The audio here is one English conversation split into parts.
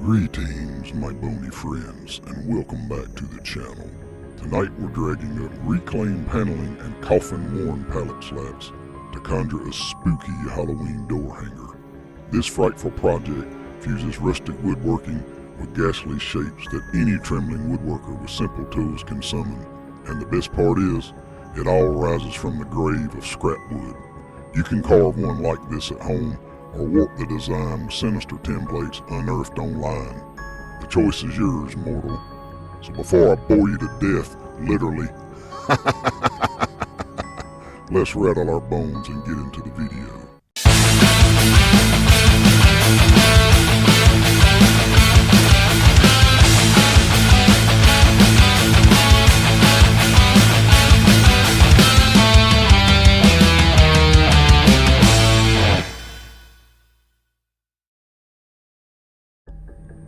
Greetings, my bony friends, and welcome back to the channel. Tonight we're dragging up reclaimed paneling and coffin-worn pallet slats to conjure a spooky Halloween door hanger. This frightful project fuses rustic woodworking with ghastly shapes that any trembling woodworker with simple tools can summon. And the best part is, it all rises from the grave of scrap wood. You can carve one like this at home, or warp the design with sinister templates unearthed online. The choice is yours, mortal. So before I bore you to death, literally, let's rattle our bones and get into the video.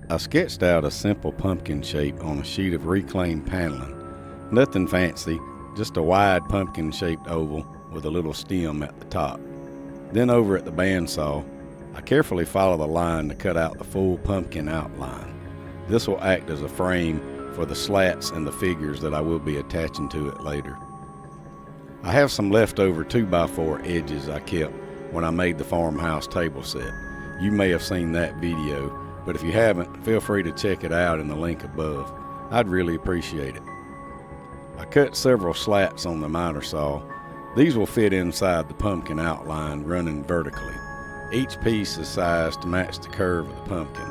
I sketched out a simple pumpkin shape on a sheet of reclaimed paneling. Nothing fancy, just a wide pumpkin-shaped oval with a little stem at the top. Then over at the bandsaw, I carefully follow the line to cut out the full pumpkin outline. This will act as a frame for the slats and the figures that I will be attaching to it later. I have some leftover 2x4 edges I kept when I made the farmhouse table set. You may have seen that video, but if you haven't, feel free to check it out in the link above. I'd really appreciate it. I cut several slats on the miter saw. These will fit inside the pumpkin outline running vertically. Each piece is sized to match the curve of the pumpkin.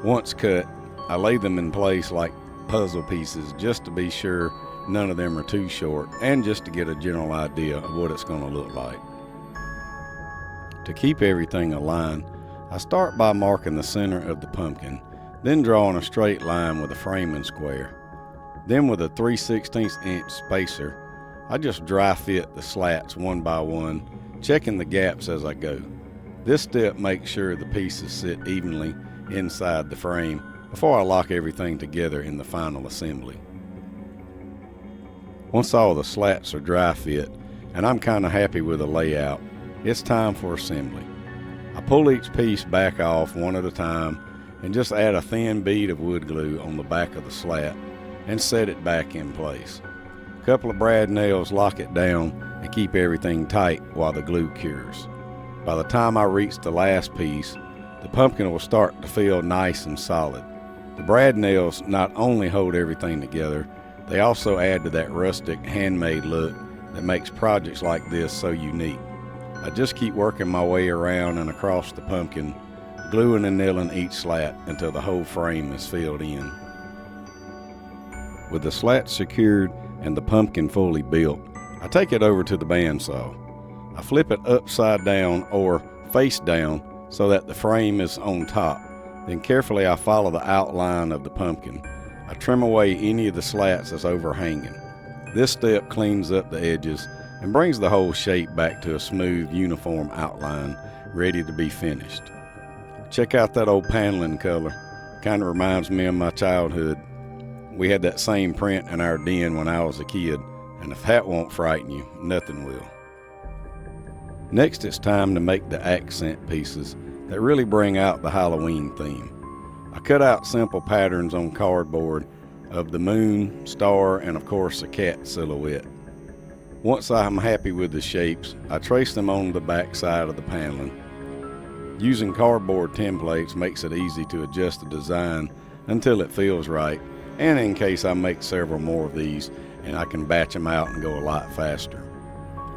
Once cut, I lay them in place like puzzle pieces just to be sure none of them are too short and just to get a general idea of what it's going to look like. To keep everything aligned, I start by marking the center of the pumpkin, then drawing a straight line with a framing square. Then with a 3/16 inch spacer, I just dry fit the slats one by one, checking the gaps as I go. This step makes sure the pieces sit evenly inside the frame before I lock everything together in the final assembly. Once all the slats are dry fit and I'm kinda happy with the layout, it's time for assembly. I pull each piece back off one at a time and just add a thin bead of wood glue on the back of the slat and set it back in place. A couple of brad nails lock it down and keep everything tight while the glue cures. By the time I reach the last piece, the pumpkin will start to feel nice and solid. The brad nails not only hold everything together, they also add to that rustic, handmade look that makes projects like this so unique. I just keep working my way around and across the pumpkin, gluing and nailing each slat until the whole frame is filled in. With the slats secured and the pumpkin fully built, I take it over to the bandsaw. I flip it upside down or face down so that the frame is on top. Then carefully I follow the outline of the pumpkin. I trim away any of the slats that's overhanging. This step cleans up the edges and brings the whole shape back to a smooth, uniform outline, ready to be finished. Check out that old paneling color. Kind of reminds me of my childhood. We had that same print in our den when I was a kid, and if that won't frighten you, nothing will. Next, it's time to make the accent pieces that really bring out the Halloween theme. I cut out simple patterns on cardboard of the moon, star, and of course a cat silhouette. Once I'm happy with the shapes, I trace them on the back side of the paneling. Using cardboard templates makes it easy to adjust the design until it feels right, and in case I make several more of these and I can batch them out and go a lot faster.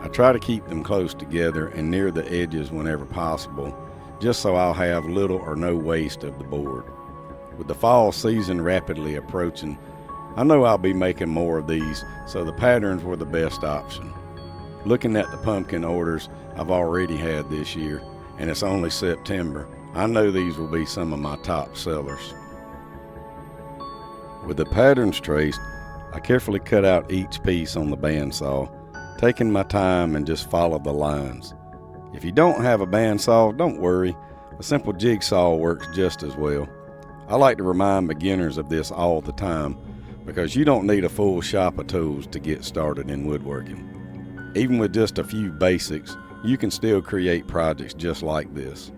I try to keep them close together and near the edges whenever possible, just so I'll have little or no waste of the board. With the fall season rapidly approaching, I know I'll be making more of these, so the patterns were the best option. Looking at the pumpkin orders I've already had this year, and it's only September, I know these will be some of my top sellers. With the patterns traced, I carefully cut out each piece on the bandsaw, taking my time and just follow the lines. If you don't have a bandsaw, don't worry, a simple jigsaw works just as well. I like to remind beginners of this all the time, because you don't need a full shop of tools to get started in woodworking. Even with just a few basics, you can still create projects just like this.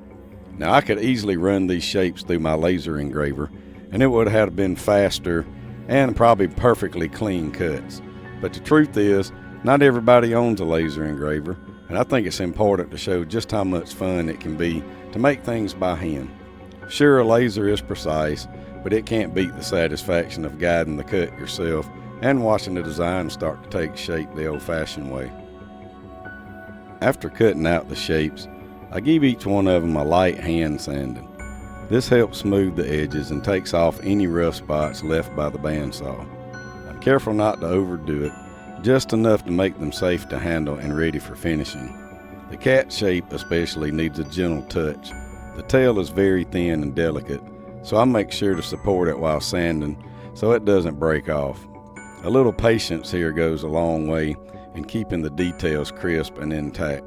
Now I could easily run these shapes through my laser engraver and it would have been faster and probably perfectly clean cuts. But the truth is, not everybody owns a laser engraver, and I think it's important to show just how much fun it can be to make things by hand. Sure, a laser is precise, but it can't beat the satisfaction of guiding the cut yourself and watching the design start to take shape the old-fashioned way. After cutting out the shapes, I give each one of them a light hand sanding. This helps smooth the edges and takes off any rough spots left by the bandsaw. I'm careful not to overdo it, just enough to make them safe to handle and ready for finishing. The cat shape especially needs a gentle touch. The tail is very thin and delicate, so I make sure to support it while sanding so it doesn't break off. A little patience here goes a long way in keeping the details crisp and intact.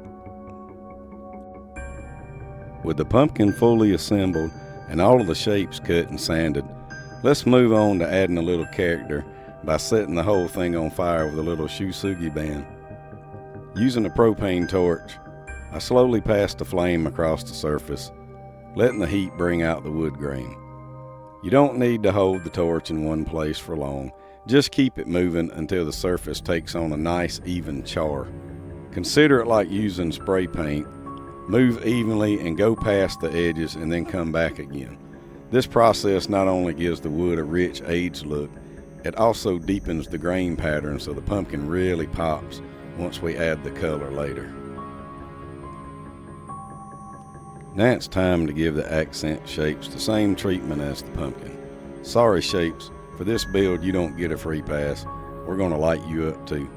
With the pumpkin fully assembled and all of the shapes cut and sanded, let's move on to adding a little character by setting the whole thing on fire with a little shusugi band. Using a propane torch, I slowly pass the flame across the surface, letting the heat bring out the wood grain. You don't need to hold the torch in one place for long, just keep it moving until the surface takes on a nice even char. Consider it like using spray paint. Move evenly and go past the edges and then come back again. This process not only gives the wood a rich aged look, it also deepens the grain pattern so the pumpkin really pops once we add the color later. Now it's time to give the accent shapes the same treatment as the pumpkin. Sorry shapes, for this build you don't get a free pass. We're going to light you up too.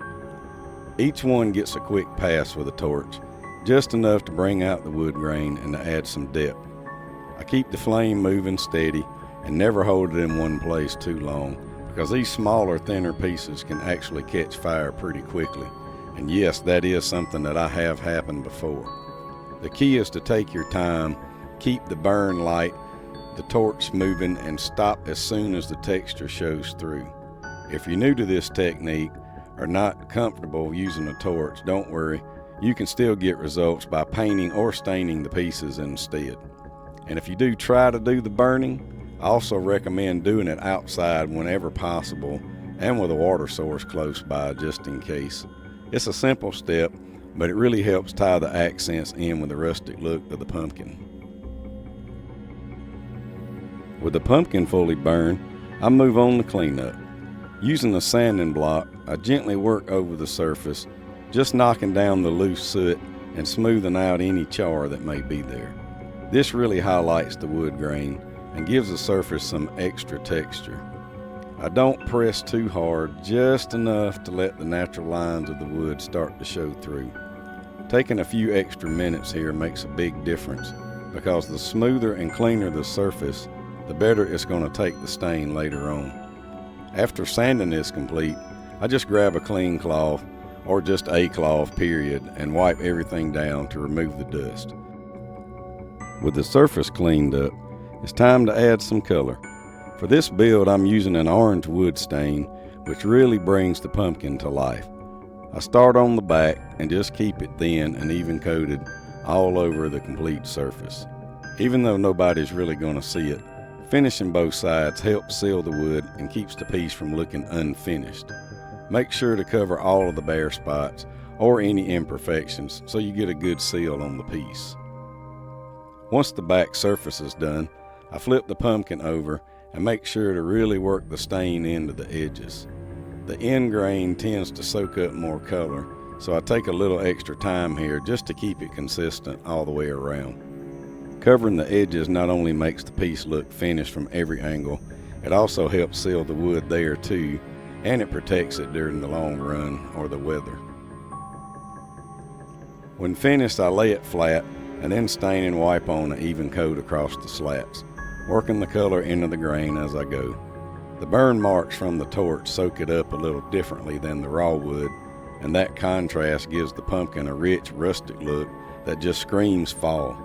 Each one gets a quick pass with a torch, just enough to bring out the wood grain and to add some depth. I keep the flame moving steady and never hold it in one place too long, because these smaller, thinner pieces can actually catch fire pretty quickly. And yes, that is something that I have happened before. The key is to take your time, keep the burn light, the torch moving, and stop as soon as the texture shows through. If you're new to this technique or not comfortable using a torch, don't worry. You can still get results by painting or staining the pieces instead. And if you do try to do the burning, I also recommend doing it outside whenever possible and with a water source close by just in case. It's a simple step, but it really helps tie the accents in with the rustic look of the pumpkin. With the pumpkin fully burned, I move on to cleanup. Using a sanding block, I gently work over the surface, just knocking down the loose soot and smoothing out any char that may be there. This really highlights the wood grain and gives the surface some extra texture. I don't press too hard, just enough to let the natural lines of the wood start to show through. Taking a few extra minutes here makes a big difference, because the smoother and cleaner the surface, the better it's going to take the stain later on. After sanding is complete, I just grab a clean cloth, or just a cloth period, and wipe everything down to remove the dust. With the surface cleaned up, it's time to add some color. For this build, I'm using an orange wood stain, which really brings the pumpkin to life. I start on the back and just keep it thin and even coated all over the complete surface. Even though nobody's really going to see it, finishing both sides helps seal the wood and keeps the piece from looking unfinished. Make sure to cover all of the bare spots or any imperfections so you get a good seal on the piece. Once the back surface is done, I flip the pumpkin over and make sure to really work the stain into the edges. The end grain tends to soak up more color, so I take a little extra time here just to keep it consistent all the way around. Covering the edges not only makes the piece look finished from every angle, it also helps seal the wood there too, and it protects it during the long run or the weather. When finished, I lay it flat and then stain and wipe on an even coat across the slats, working the color into the grain as I go. The burn marks from the torch soak it up a little differently than the raw wood, and that contrast gives the pumpkin a rich, rustic look that just screams fall.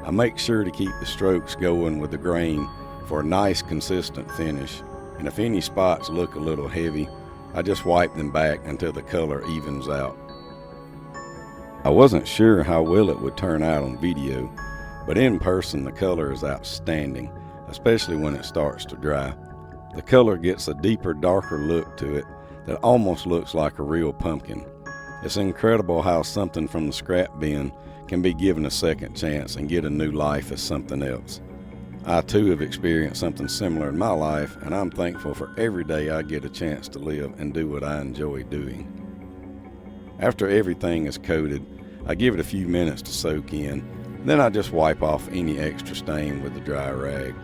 I make sure to keep the strokes going with the grain for a nice, consistent finish, and if any spots look a little heavy, I just wipe them back until the color evens out. I wasn't sure how well it would turn out on video, but in person the color is outstanding, especially when it starts to dry. The color gets a deeper, darker look to it that almost looks like a real pumpkin. It's incredible how something from the scrap bin can be given a second chance and get a new life as something else. I too have experienced something similar in my life, and I'm thankful for every day I get a chance to live and do what I enjoy doing. After everything is coated, I give it a few minutes to soak in, then I just wipe off any extra stain with the dry rag.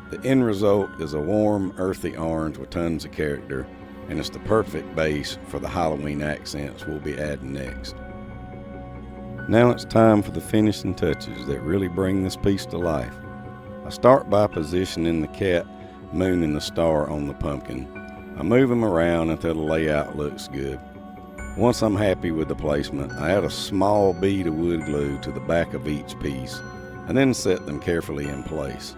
The end result is a warm, earthy orange with tons of character, and it's the perfect base for the Halloween accents we'll be adding next. Now it's time for the finishing touches that really bring this piece to life. I start by positioning the cat, moon, and the star on the pumpkin. I move them around until the layout looks good. Once I'm happy with the placement, I add a small bead of wood glue to the back of each piece, and then set them carefully in place.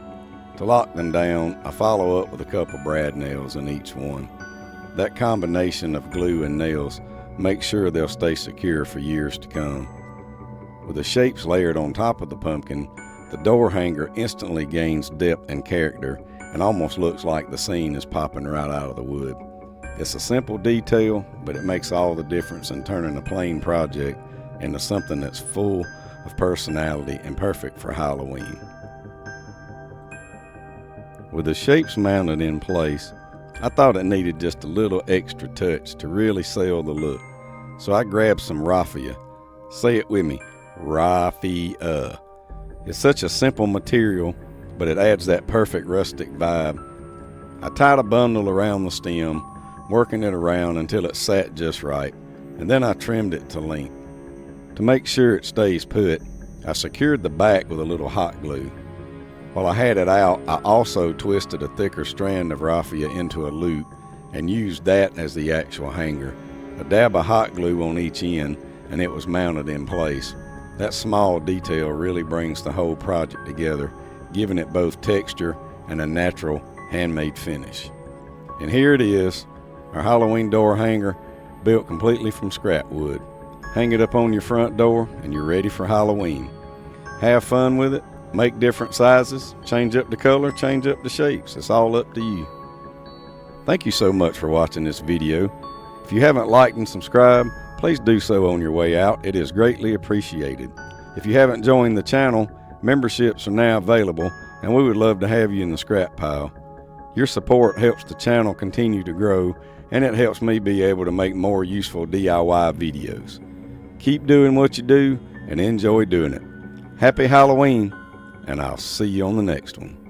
To lock them down, I follow up with a couple brad nails in each one. That combination of glue and nails makes sure they'll stay secure for years to come. With the shapes layered on top of the pumpkin, the door hanger instantly gains depth and character and almost looks like the scene is popping right out of the wood. It's a simple detail, but it makes all the difference in turning a plain project into something that's full of personality and perfect for Halloween. With the shapes mounted in place, I thought it needed just a little extra touch to really sell the look. So I grabbed some raffia. Say it with me, raffia. It's such a simple material, but it adds that perfect rustic vibe. I tied a bundle around the stem, working it around until it sat just right, and then I trimmed it to length. To make sure it stays put, I secured the back with a little hot glue. While I had it out, I also twisted a thicker strand of raffia into a loop and used that as the actual hanger. A dab of hot glue on each end, and it was mounted in place. That small detail really brings the whole project together, giving it both texture and a natural handmade finish. And here it is, our Halloween door hanger, built completely from scrap wood. Hang it up on your front door and you're ready for Halloween. Have fun with it, make different sizes, change up the color, change up the shapes. It's all up to you. Thank you so much for watching this video. If you haven't liked and subscribed, please do so on your way out. It is greatly appreciated. If you haven't joined the channel, memberships are now available, and we would love to have you in the scrap pile. Your support helps the channel continue to grow, and it helps me be able to make more useful DIY videos. Keep doing what you do and enjoy doing it. Happy Halloween, and I'll see you on the next one.